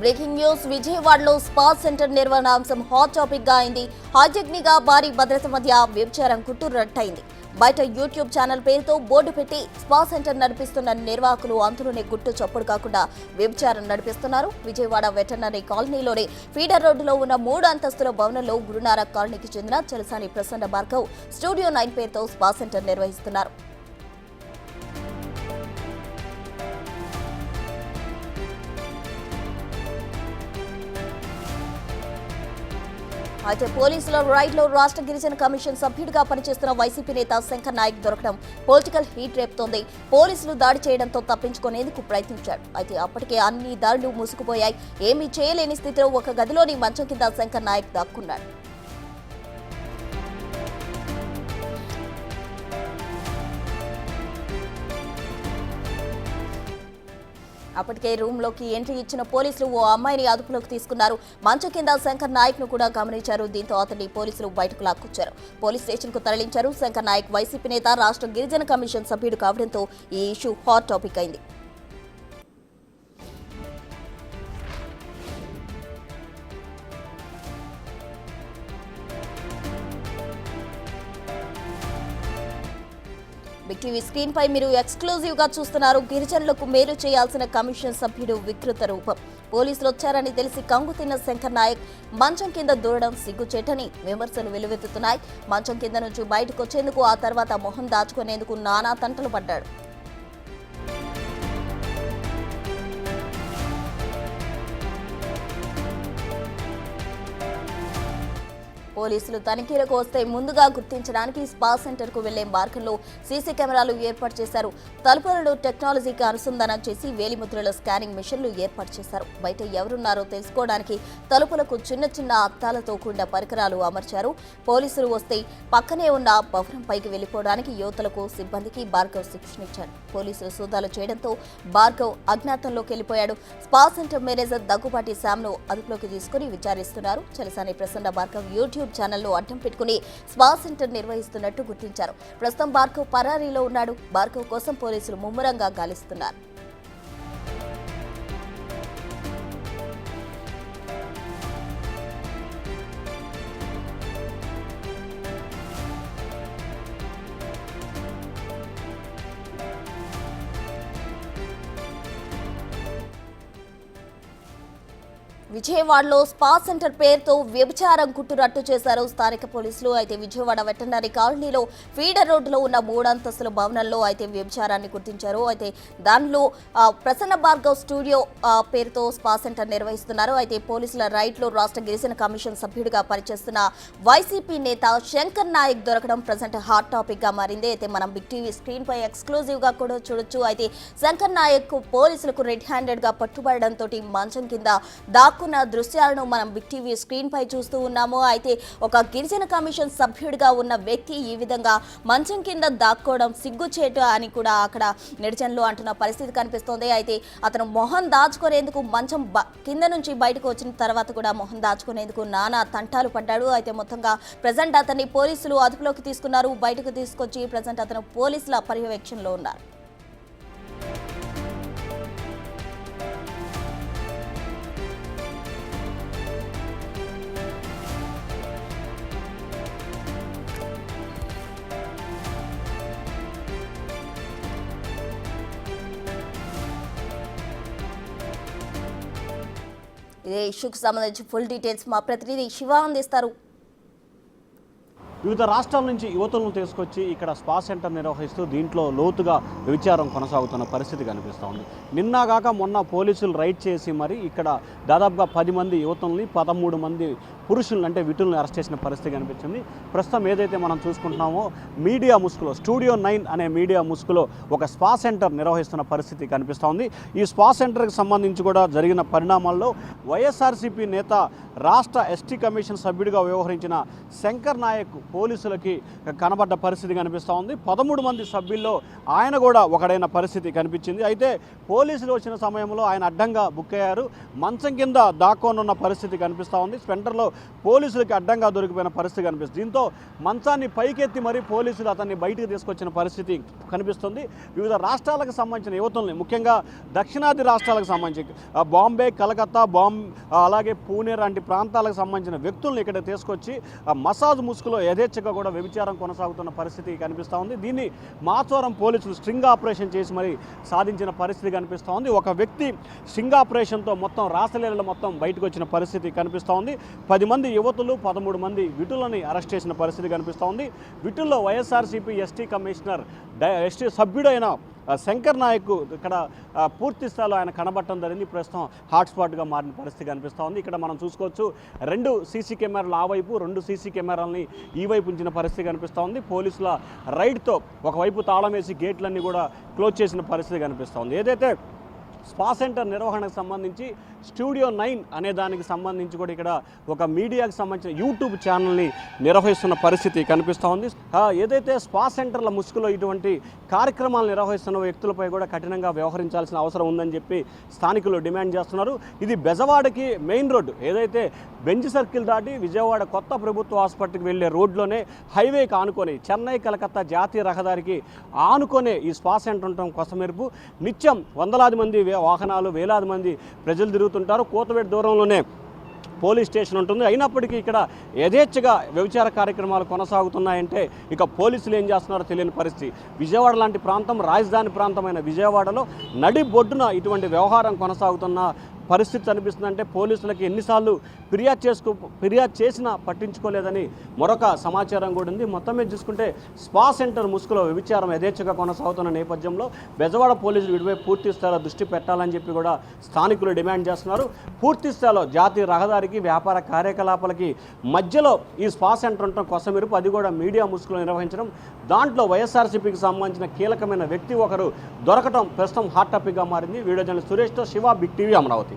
Breaking news విజయవాడలో spa centre నిర్వహణ అంశం హాట్ టాపిక్ గా అయింది. హైజెక్నిగా భారీ భద్రత మధ్య వ్యభిచారం గుట్టురట్టయింది. బయట యూట్యూబ్ ఛానల్ పేరుతో బోర్డు పెట్టి స్పా సెంటర్ నడిపిస్తున్న నిర్వాహకులు అంతులోనే గుట్టు చప్పుడు కాకుండా వ్యభిచారం నడిపిస్తున్నారు. విజయవాడ వెటర్నరీ కాలనీలోని ఫీడర్ రోడ్డులో ఉన్న 3 అంతస్తుల భవనంలో గురునార కాలనీకి చెందిన చలసాని ప్రసన్న భార్గవ్ స్టూడియో 9 పేరుతో స్పా సెంటర్ నిర్వహిస్తున్నారు. అయితే పోలీసుల రైడ్లో రాష్ట్ర గిరిజన కమిషన్ సభ్యుడిగా పనిచేస్తున్న వైసీపీ నేత శంకర్ నాయక్ దొరకడం పొలిటికల్ హీట్ రేపుతోంది. పోలీసులు దాడి చేయడంతో తప్పించుకునేందుకు ప్రయత్నించాడు. అయితే అప్పటికే అన్ని దాడులు మూసుకుపోయాయి. ఏమీ చేయలేని స్థితిలో ఒక గదిలోని మంచం కింద శంకర్ నాయక్ దాక్కున్నాడు. అప్పటికే రూమ్లోకి ఎంట్రీ ఇచ్చిన పోలీసులు ఓ అమ్మాయిని అదుపులోకి తీసుకున్నారు. మంచం కింద శంకర్ నాయక్ ను కూడా గమనించారు. దీంతో అతన్ని పోలీసులు బయటకు లాక్కొచ్చారు. పోలీస్ స్టేషన్ కు తరలించారు. శంకర్ నాయక్ వైసీపీ నేత, రాష్ట్ర గిరిజన కమిషన్ సభ్యుడు కావడంతో ఈ ఇష్యూ హాట్ టాపిక్ అయింది. బిగ్ టీవీ స్క్రీన్ పై మీరు ఎక్స్క్లూజివ్ గా చూస్తున్నారు. గిరిజనులకు మేలు చేయాల్సిన కమిషన్ సభ్యుడు వికృత రూపం. పోలీసులు వచ్చారని తెలిసి కంగు తిన్న శంకర్ నాయక్ మంచం కింద దూరడం సిగ్గుచేటని విమర్శలు వెల్లువెత్తుతున్నాయి. మంచం కింద నుంచి బయటకు వచ్చేందుకు, ఆ తర్వాత మొహం దాచుకునేందుకు నానా తంటలు పడ్డాడు. పోలీసులు తనిఖీలకు వస్తే ముందుగా గుర్తించడానికి స్పా సెంటర్ కు వెళ్లే మార్గంలో సీసీ కెమెరాలు ఏర్పాటు చేశారు. తలుపులను టెక్నాలజీకి అనుసంధానం చేసి వేలిముద్రల స్కానింగ్ మిషన్లు ఏర్పాటు చేశారు. బయట ఎవరున్నారో తెలుసుకోవడానికి తలుపులకు చిన్న చిన్న అద్దాలతో కూడిన పరికరాలు అమర్చారు. పోలీసులు వస్తే పక్కనే ఉన్న భవనం పైకి వెళ్లిపోవడానికి యువతలకు, సిబ్బందికి భార్గవ్ శిక్షణ ఇచ్చారు. పోలీసులు సోదాలు చేయడంతో భార్గవ్ అజ్ఞాతంలోకి వెళ్లిపోయాడు. స్పా సెంటర్ మేనేజర్ దగ్గుబాటి శ్యామ్ను అదుపులోకి తీసుకుని విచారిస్తున్నారు. చలసాని ప్రసన్న భార్గవ్ యూట్యూబ్ ఛానల్లో అడ్డం పెట్టుకుని స్పా సెంటర్ నిర్వహిస్తున్నట్టు గుర్తించారు. ప్రస్తుతం భార్గవ్ పరారీలో ఉన్నాడు. భార్గవ్ కోసం పోలీసులు ముమ్మరంగా గాలిస్తున్నారు. విజయవాడలో స్పా సెంటర్ పేరుతో వ్యభిచారం గుట్టురట్టు చేశారు స్థానిక పోలీసులు. అయితే విజయవాడ వెటర్నరీ కాలనీలో ఫీడర్ రోడ్డులో ఉన్న 3 అంతస్తుల భవనంలో అయితే వ్యభిచారాన్ని గుర్తించారు. అయితే దానిలో ప్రసన్న భార్గవ్ స్టూడియో పేరుతో స్పా సెంటర్ నిర్వహిస్తున్నారు. అయితే పోలీసుల రైడ్లో రాష్ట్ర గిరిజన కమిషన్ సభ్యుడిగా పనిచేస్తున్న వైసీపీ నేత శంకర్ నాయక్ దొరకడం ప్రజెంట్ హాట్ టాపిక్ గా మారింది. అయితే మనం బిగ్ టీవీ స్క్రీన్ పై ఎక్స్క్లూజివ్ గా కూడా చూడొచ్చు. అయితే శంకర్ నాయక్ పోలీసులకు రెడ్ హ్యాండెడ్ గా పట్టుబడడంతో మంచం కింద దాక్కున్న దృశ్యాలను మనం బిగ్ టీవీ స్క్రీన్ పై చూస్తూ ఉన్నాము. అయితే ఒక గిరిజన కమిషన్ సభ్యుడిగా ఉన్న వ్యక్తి ఈ విధంగా మంచం కింద దాక్కోవడం సిగ్గుచేటు అని కూడా అక్కడ నెటిజన్లు అంటున్న పరిస్థితి కనిపిస్తోంది. అయితే అతను మొహం దాచుకునేందుకు మంచం కింద నుంచి బయటకు వచ్చిన తర్వాత కూడా మొహం దాచుకునేందుకు నానా తంటాలు పడ్డాడు. అయితే మొత్తంగా ప్రజెంట్ అతన్ని పోలీసులు అదుపులోకి తీసుకున్నారు. బయటకు తీసుకొచ్చి ప్రజెంట్ అతను పోలీసుల పర్యవేక్షణలో ఉన్నారు. ఇదే ఇష్యూకి సంబంధించి ఫుల్ డీటెయిల్స్ మా ప్రతినిధి శివ అందిస్తారు. వివిధ రాష్ట్రాల నుంచి యువతులను తీసుకొచ్చి ఇక్కడ స్పా సెంటర్ నిర్వహిస్తూ దీంట్లో లోతుగా వ్యభిచారం కొనసాగుతున్న పరిస్థితి కనిపిస్తూ ఉంది. నిన్నగాక మొన్న పోలీసులు రైడ్ చేసి మరి ఇక్కడ దాదాపుగా 10 మంది యువతుల్ని, 13 మంది పురుషులను అంటే విటుల్ని అరెస్ట్ చేసిన పరిస్థితి కనిపించింది. ప్రస్తుతం ఏదైతే మనం చూసుకుంటున్నామో మీడియా ముసుగులో స్టూడియో 9 అనే మీడియా ముసుగులో ఒక స్పా సెంటర్ నిర్వహిస్తున్న పరిస్థితి కనిపిస్తూ ఉంది. ఈ స్పా సెంటర్కి సంబంధించి కూడా జరిగిన పరిణామాల్లో వైఎస్ఆర్సీపీ నేత, రాష్ట్ర ఎస్టీ కమిషన్ సభ్యుడిగా వ్యవహరించిన శంకర్ నాయక్ పోలీసులకి కనబడ్డ పరిస్థితి కనిపిస్తూ ఉంది. 13 మంది సభ్యుల్లో ఆయన కూడా ఒకడైన పరిస్థితి కనిపించింది. అయితే పోలీసులు వచ్చిన సమయంలో ఆయన అడ్డంగా బుక్ అయ్యారు. మంచం కింద దాక్కోనున్న పరిస్థితి కనిపిస్తూ ఉంది. స్పెంటర్లో పోలీసులకి అడ్డంగా దొరికిపోయిన పరిస్థితి కనిపిస్తుంది. దీంతో మంచాన్ని పైకెత్తి మరీ పోలీసులు అతన్ని బయటికి తీసుకొచ్చిన పరిస్థితి కనిపిస్తుంది. వివిధ రాష్ట్రాలకు సంబంధించిన యువతుల్ని, ముఖ్యంగా దక్షిణాది రాష్ట్రాలకు సంబంధించి బాంబే, కలకత్తా, అలాగే పూణే లాంటి ప్రాంతాలకు సంబంధించిన వ్యక్తులను ఇక్కడ తీసుకొచ్చి మసాజ్ ముసుగులో యథేచ్ఛగా కూడా వ్యభిచారం కొనసాగుతున్న పరిస్థితి కనిపిస్తూ ఉంది. దీన్ని మాచవరం పోలీసులు స్ట్రింగ్ ఆపరేషన్ చేసి మరి సాధించిన పరిస్థితి కనిపిస్తూ ఉంది. ఒక వ్యక్తి స్ట్రింగ్ ఆపరేషన్తో మొత్తం రాసలీలలు మొత్తం బయటకు వచ్చిన పరిస్థితి కనిపిస్తూ ఉంది. 10 మంది యువతులు, 13 మంది విటులని అరెస్ట్ చేసిన పరిస్థితి కనిపిస్తూ ఉంది. విటుల్లో వైఎస్ఆర్సీపీ ఎస్టీ కమిషనర్, ఎస్టీ సభ్యుడైన శంకర్ నాయక్ ఇక్కడ పూర్తి స్థాయిలో ఆయన కనబడటం జరిగింది. ప్రస్తుతం హాట్స్పాట్గా మారిన పరిస్థితి కనిపిస్తూ ఉంది. ఇక్కడ మనం చూసుకోవచ్చు 2 సీసీ కెమెరాలు ఆ వైపు, 2 సీసీ కెమెరాలని ఈ వైపు ఉంచిన పరిస్థితి కనిపిస్తూ ఉంది. పోలీసుల రైడ్తో ఒకవైపు తాళం వేసి గేట్లన్నీ కూడా క్లోజ్ చేసిన పరిస్థితి కనిపిస్తూ ఉంది. ఏదైతే స్పా సెంటర్ నిర్వహణకు సంబంధించి స్టూడియో 9 అనే దానికి సంబంధించి కూడా ఇక్కడ ఒక మీడియాకు సంబంధించిన యూట్యూబ్ ఛానల్ని నిర్వహిస్తున్న పరిస్థితి కనిపిస్తూ ఉంది. ఏదైతే స్పా సెంటర్ల ముసుగులో ఇటువంటి కార్యక్రమాలు నిర్వహిస్తున్న వ్యక్తులపై కూడా కఠినంగా వ్యవహరించాల్సిన అవసరం ఉందని చెప్పి స్థానికులు డిమాండ్ చేస్తున్నారు. ఇది బెజవాడకి మెయిన్ రోడ్డు, ఏదైతే బెంజ్ సర్కిల్ దాటి విజయవాడ కొత్త ప్రభుత్వ హాస్పిటల్కి వెళ్ళే రోడ్లోనే హైవేకి ఆనుకొని చెన్నై కలకత్తా జాతీయ రహదారికి ఆనుకొనే ఈ స్పా సెంటర్ ఉండటం కొసమెరుపు. నిత్యం వందలాది మంది వాహనాలు, వేలాది మంది ప్రజలు తిరుగుతుంటారు. కోతవేటు దూరంలోనే పోలీస్ స్టేషన్ ఉంటుంది. అయినప్పటికీ ఇక్కడ యథేచ్ఛగా వ్యభిచార కార్యక్రమాలు కొనసాగుతున్నాయంటే ఇక పోలీసులు ఏం చేస్తున్నారో తెలియని పరిస్థితి. విజయవాడ లాంటి ప్రాంతం, రాజధాని ప్రాంతమైన విజయవాడలో నడి బొడ్డున ఇటువంటి వ్యవహారం కొనసాగుతున్న పరిస్థితి అనిపిస్తుందంటే పోలీసులకి ఎన్నిసార్లు ఫిర్యాదు చేసినా పట్టించుకోలేదని మరొక సమాచారం కూడా ఉంది. మొత్తం మీద చూసుకుంటే స్పా సెంటర్ ముసుగులో వ్యభిచారం యథేచ్ఛగా కొనసాగుతున్న నేపథ్యంలో బెజవాడ పోలీసులు వీటిపై పూర్తి స్థాయిలో దృష్టి పెట్టాలని చెప్పి కూడా స్థానికులు డిమాండ్ చేస్తున్నారు. పూర్తి స్థాయిలో జాతీయ రహదారికి, వ్యాపార కార్యకలాపాలకి మధ్యలో ఈ స్పా సెంటర్ ఉండటం కొసమెరుపు, అది కూడా మీడియా ముసుగులో నిర్వహించడం. దాంట్లో వైఎస్ఆర్సీపీకి సంబంధించిన కీలకమైన వ్యక్తి ఒకరు దొరకటం ప్రస్తుతం హాట్ టాపిక్గా మారింది. వీడియో జర్నలిస్ట్ సురేష్తో శివ, బిగ్ టీవీ, అమరావతి.